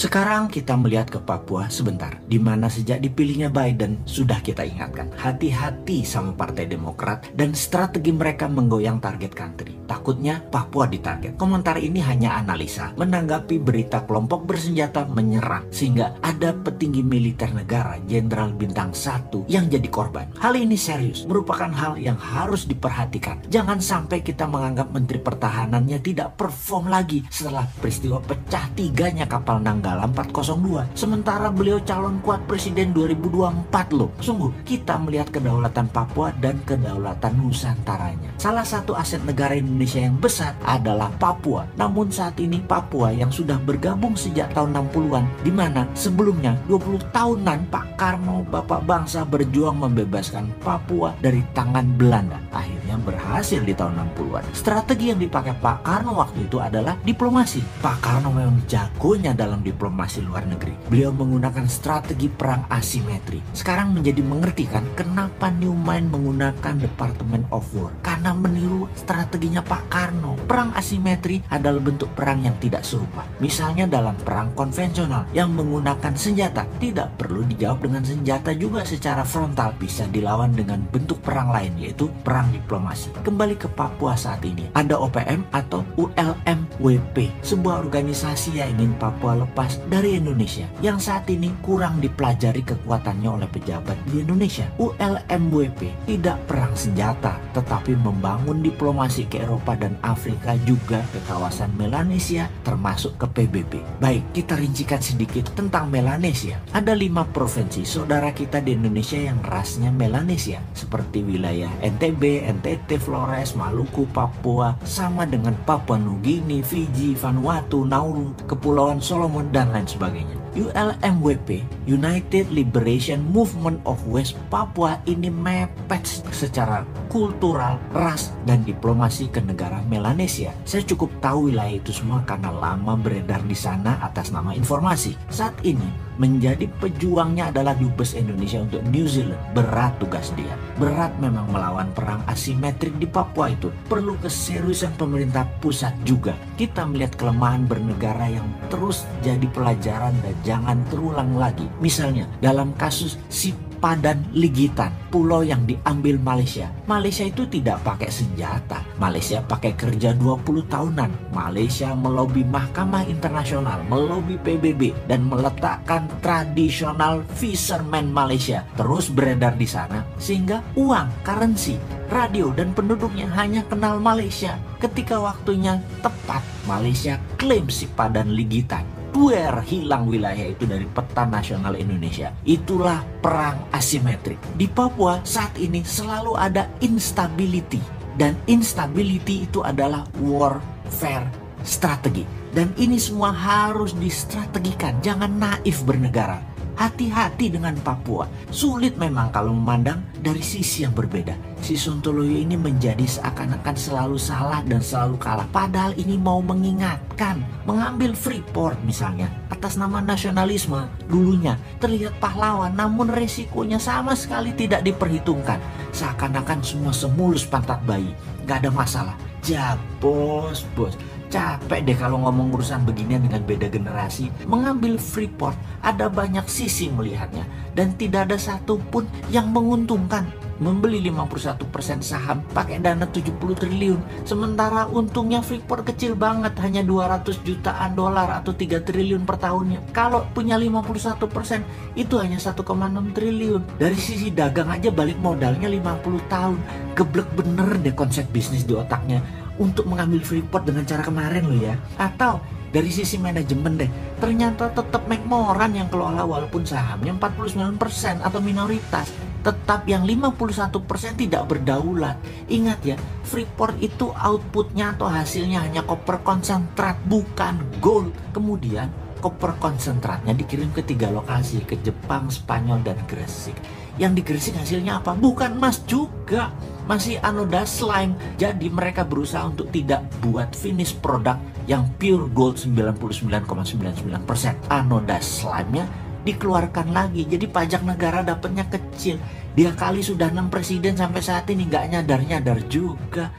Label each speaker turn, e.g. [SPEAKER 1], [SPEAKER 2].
[SPEAKER 1] Sekarang kita melihat ke Papua sebentar, di mana sejak dipilihnya Biden sudah kita ingatkan, hati-hati sama Partai Demokrat dan strategi mereka menggoyang target country. Takutnya Papua ditarget. Komentar ini hanya analisa menanggapi berita kelompok bersenjata menyerang sehingga ada petinggi militer negara Jenderal Bintang 1 yang jadi korban. Hal ini serius, merupakan hal yang harus diperhatikan. Jangan sampai kita menganggap Menteri Pertahanannya tidak perform lagi setelah peristiwa pecah tiganya kapal Nanggala 402. Sementara beliau calon kuat presiden 2024 loh. Sungguh, kita melihat kedaulatan Papua dan kedaulatan Nusantaranya. Salah satu aset negara Indonesia yang besar adalah Papua. Namun saat ini Papua yang sudah bergabung sejak tahun 60-an, di mana sebelumnya 20 tahunan Pak Karno, Bapak Bangsa, berjuang membebaskan Papua dari tangan Belanda. Akhirnya berhasil di tahun 60-an. Strategi yang dipakai Pak Karno waktu itu adalah diplomasi. Pak Karno memang jagonya dalam diplomasi luar negeri. Beliau menggunakan strategi perang asimetri. Sekarang menjadi mengerti kan kenapa Newman menggunakan Department of War. Karena meniru strateginya Pak Karno. Perang asimetri adalah bentuk perang yang tidak serupa. Misalnya dalam perang konvensional yang menggunakan senjata, tidak perlu dijawab dengan senjata juga secara frontal, bisa dilawan dengan bentuk perang lain, yaitu perang diplomasi. Kembali ke Papua saat ini, ada OPM atau ULMWP, sebuah organisasi yang ingin Papua lepas dari Indonesia yang saat ini kurang dipelajari kekuatannya oleh pejabat di Indonesia. ULMWP tidak perang senjata, tetapi membangun diplomasi ke Eropa dan Afrika, juga ke kawasan Melanesia termasuk ke PBB. Baik, kita rincikan sedikit tentang Melanesia. Ada 5 provinsi saudara kita di Indonesia yang rasnya Melanesia, seperti wilayah NTB, NTT, Flores, Maluku, Papua, sama dengan Papua Nugini, Fiji, Vanuatu, Nauru, Kepulauan Solomon, dan lain sebagainya. ULMWP, United Liberation Movement of West Papua, ini mepet secara kultural, ras, dan diplomasi ke negara Melanesia. Saya cukup tahu wilayah itu semua karena lama beredar di sana atas nama informasi. Saat ini menjadi pejuangnya adalah Dubes Indonesia untuk New Zealand. Berat tugas dia. Berat memang melawan perang asimetrik di Papua itu. Perlu keseriusan pemerintah pusat juga. Kita melihat kelemahan bernegara yang terus jadi pelajaran dan jangan terulang lagi. Misalnya dalam kasus Sipadan Ligitan, pulau yang diambil Malaysia. Malaysia itu tidak pakai senjata. Malaysia pakai kerja 20 tahunan. Malaysia melobi Mahkamah Internasional, melobi PBB, dan meletakkan tradisional fisherman Malaysia terus beredar di sana, sehingga uang, currency, radio, dan penduduknya hanya kenal Malaysia. Ketika waktunya tepat, Malaysia klaim Sipadan Ligitan. Hilang wilayah itu dari peta nasional Indonesia. Itulah perang asimetrik. Di Papua saat ini selalu ada instability, dan instability itu adalah warfare strategi. Dan ini semua harus distrategikan. Jangan naif bernegara. Hati-hati dengan Papua. Sulit memang kalau memandang dari sisi yang berbeda. Si Sontoloyo ini menjadi seakan-akan selalu salah dan selalu kalah. Padahal ini mau mengingatkan. Mengambil Freeport misalnya atas nama nasionalisme dulunya terlihat pahlawan, namun resikonya sama sekali tidak diperhitungkan. Seakan-akan semua semulus pantat bayi. Gak ada masalah. Bos. Capek deh kalau ngomong urusan beginian dengan beda generasi. Mengambil Freeport ada banyak sisi melihatnya, dan tidak ada satupun yang menguntungkan. Membeli 51% saham pakai dana 70 triliun, sementara untungnya Freeport kecil banget, hanya 200 jutaan dolar atau 3 triliun per tahunnya. Kalau punya 51% itu hanya 1,6 triliun. Dari sisi dagang aja balik modalnya 50 tahun. Geblek bener deh konsep bisnis di otaknya untuk mengambil Freeport dengan cara kemarin loh ya. Atau dari sisi manajemen deh, ternyata tetap McMoran yang kelola walaupun sahamnya 49% atau minoritas. Tetap yang 51% tidak berdaulat. Ingat ya, Freeport itu outputnya atau hasilnya hanya koper konsentrat, bukan gold. Kemudian koper konsentratnya dikirim ke 3 lokasi, ke Jepang, Spanyol, dan Gresik. Yang di Gresik hasilnya apa? Bukan emas juga, masih anoda slime. Jadi mereka berusaha untuk tidak buat finish produk yang pure gold 99,99%. Anoda slime-nya dikeluarkan lagi, jadi pajak negara dapatnya kecil. Dia kali sudah 6 presiden sampai saat ini nggak nyadar juga.